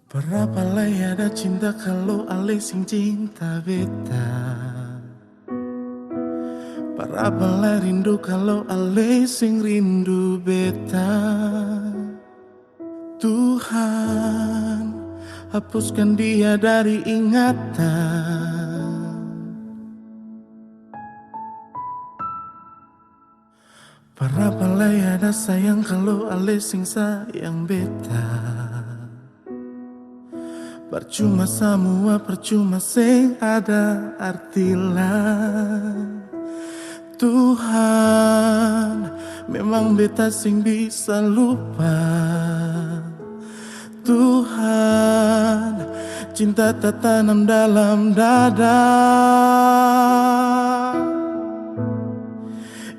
Berapa lay ada cinta kalau ale sing cinta beta. Berapa lay rindu kalau ale sing rindu beta. Tuhan, hapuskan dia dari ingatan. Berapa lay ada sayang kalau ale sing sayang beta. Percuma semua, percuma sing ada artilah. Tuhan, memang beta sing bisa lupa. Tuhan, cinta tertanam dalam dada.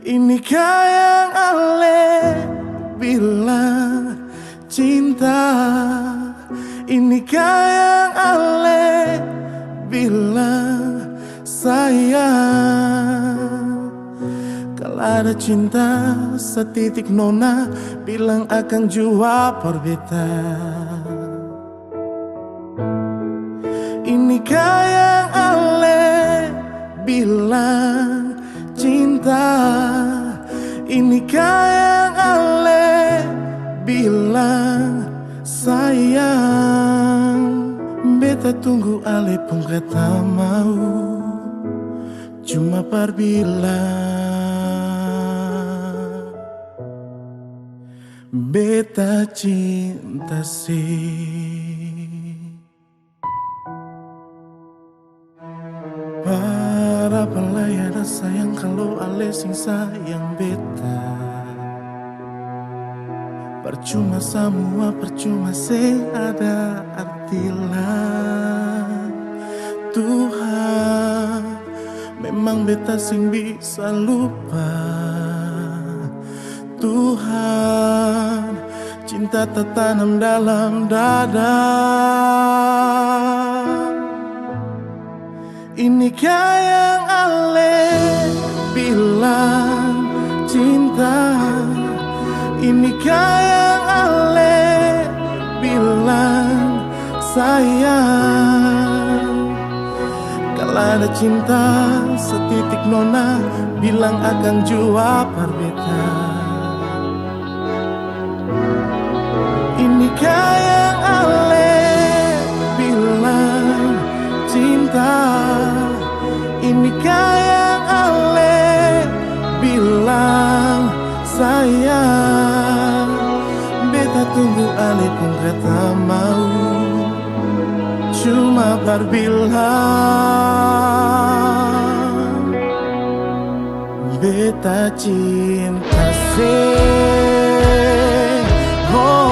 Inikah yang ale bilang cinta? Inikah yang ale bilang sayang? Kalau ada cinta setitik nona bilang akan jua perbeta. Inikah yang ale bilang cinta? Inikah yang ale bilang sayang? Beta tunggu ale pun kata mau, cuma perbilang beta cinta sih. Berapa lay ada sayang kalau ale sing sayang beta. Percuma semua, percuma sing ada artilah. Tuhan, memang beta sing bisa lupa. Tuhan, cinta tertanam dalam dada. Inikah yang ale bilang cinta? Inikah yang ale bilang sayang? Kalau ada cinta setitik nona bilang akan jua perbeta. Inikah yang ale bilang cinta? Inikah yang ale bilang sayang? Beta tunggu ale pun kata mau, cuma berbilang beta cinta sih. Oh.